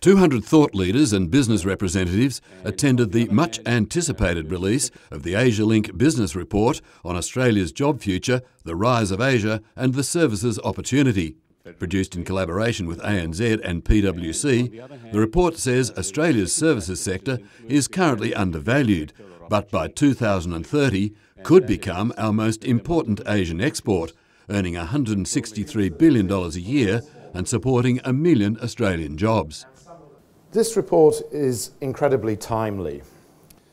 200 thought leaders and business representatives attended the much-anticipated release of the AsiaLink Business Report on Australia's job future, the rise of Asia and the services opportunity. Produced in collaboration with ANZ and PwC, the report says Australia's services sector is currently undervalued, but by 2030 could become our most important Asian export, earning $163 billion a year and supporting 1 million Australian jobs. This report is incredibly timely.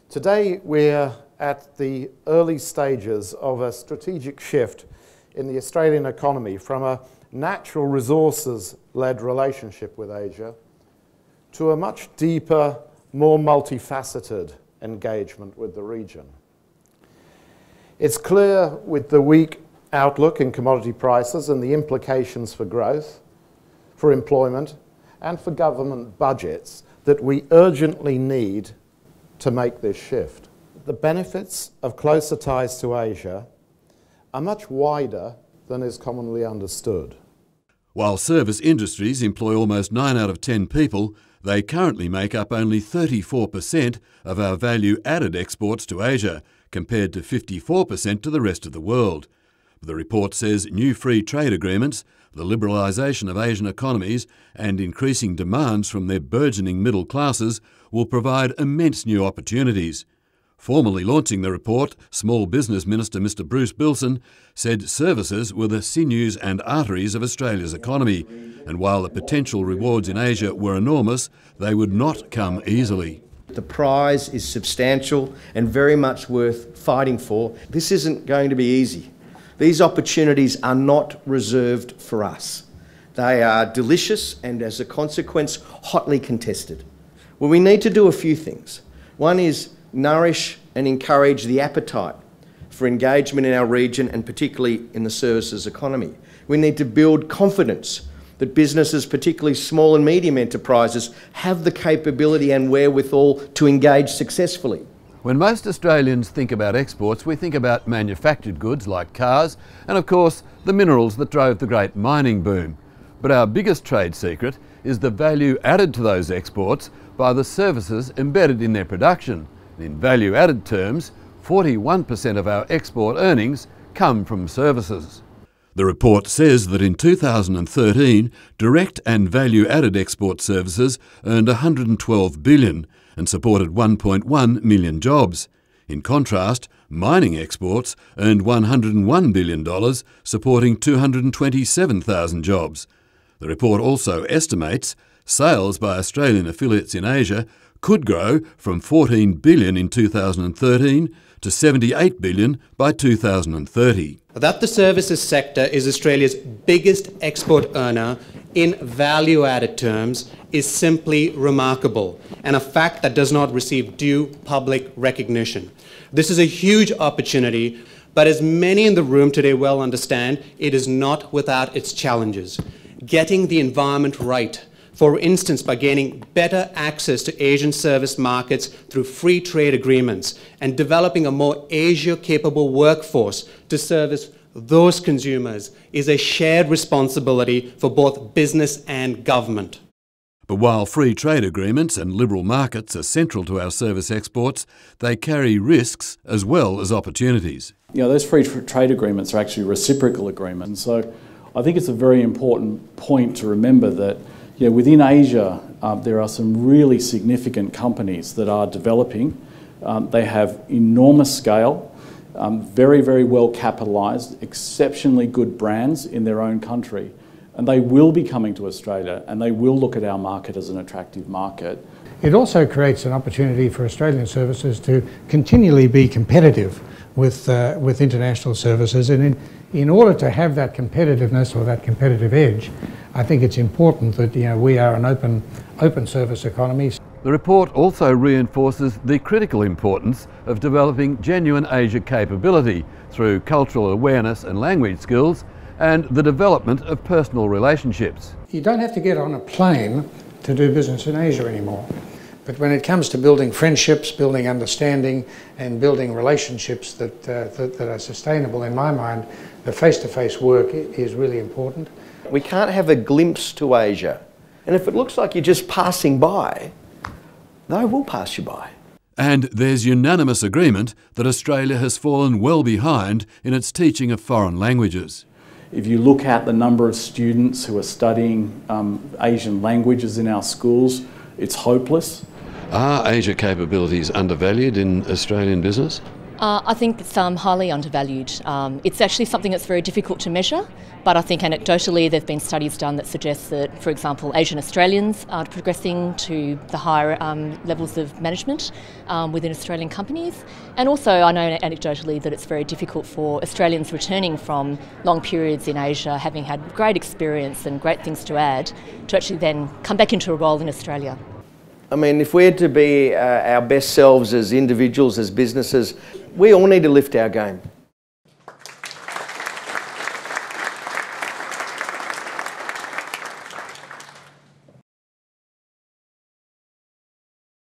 Today we're at the early stages of a strategic shift in the Australian economy from a natural resources-led relationship with Asia to a much deeper, more multifaceted engagement with the region. It's clear with the weak outlook in commodity prices and the implications for growth, for employment, and for government budgets that we urgently need to make this shift. The benefits of closer ties to Asia are much wider than is commonly understood. While service industries employ almost 9 out of 10 people, they currently make up only 34% of our value-added exports to Asia, compared to 54% to the rest of the world. The report says new free trade agreements, the liberalisation of Asian economies and increasing demands from their burgeoning middle classes will provide immense new opportunities. Formally launching the report, Small Business Minister Mr Bruce Bilson said services were the sinews and arteries of Australia's economy, and while the potential rewards in Asia were enormous, they would not come easily. The prize is substantial and very much worth fighting for. This isn't going to be easy. These opportunities are not reserved for us. They are delicious and, as a consequence, hotly contested. Well, we need to do a few things. One is nourish and encourage the appetite for engagement in our region and particularly in the services economy. We need to build confidence that businesses, particularly small and medium enterprises, have the capability and wherewithal to engage successfully. When most Australians think about exports, we think about manufactured goods like cars and, of course, the minerals that drove the great mining boom. But our biggest trade secret is the value added to those exports by the services embedded in their production. In value-added terms, 41% of our export earnings come from services. The report says that in 2013, direct and value-added export services earned $112 billion and supported 1.1 million jobs. In contrast, mining exports earned $101 billion, supporting 227,000 jobs. The report also estimates sales by Australian affiliates in Asia could grow from $14 billion in 2013 to $78 billion by 2030. That the services sector is Australia's biggest export earner in value-added terms is simply remarkable, and a fact that does not receive due public recognition. This is a huge opportunity, but as many in the room today well understand, it is not without its challenges. Getting the environment right, for instance by gaining better access to Asian service markets through free trade agreements and developing a more Asia-capable workforce to service those consumers, is a shared responsibility for both business and government. But while free trade agreements and liberal markets are central to our service exports, they carry risks as well as opportunities. You know, those free trade agreements are actually reciprocal agreements. So I think it's a very important point to remember that within Asia, there are some really significant companies that are developing. They have enormous scale, very, very well capitalised, exceptionally good brands in their own country. And they will be coming to Australia and they will look at our market as an attractive market. It also creates an opportunity for Australian services to continually be competitive with international services. And in order to have that competitiveness or that competitive edge, I think it's important that we are an open service economy. The report also reinforces the critical importance of developing genuine Asia capability through cultural awareness and language skills and the development of personal relationships. You don't have to get on a plane to do business in Asia anymore. But when it comes to building friendships, building understanding and building relationships that are sustainable, in my mind, the face-to-face work is really important. We can't have a glimpse to Asia And if it looks like you're just passing by, they will pass you by. And there's unanimous agreement that Australia has fallen well behind in its teaching of foreign languages. If you look at the number of students who are studying Asian languages in our schools, it's hopeless. Are Asia capabilities undervalued in Australian business? I think it's highly undervalued. It's actually something that's very difficult to measure, but I think anecdotally there have been studies done that suggest that, for example, Asian Australians are progressing to the higher levels of management within Australian companies. And also I know anecdotally that it's very difficult for Australians returning from long periods in Asia, having had great experience and great things to add, to actually then come back into a role in Australia. I mean, if we're to be our best selves as individuals, as businesses, we all need to lift our game.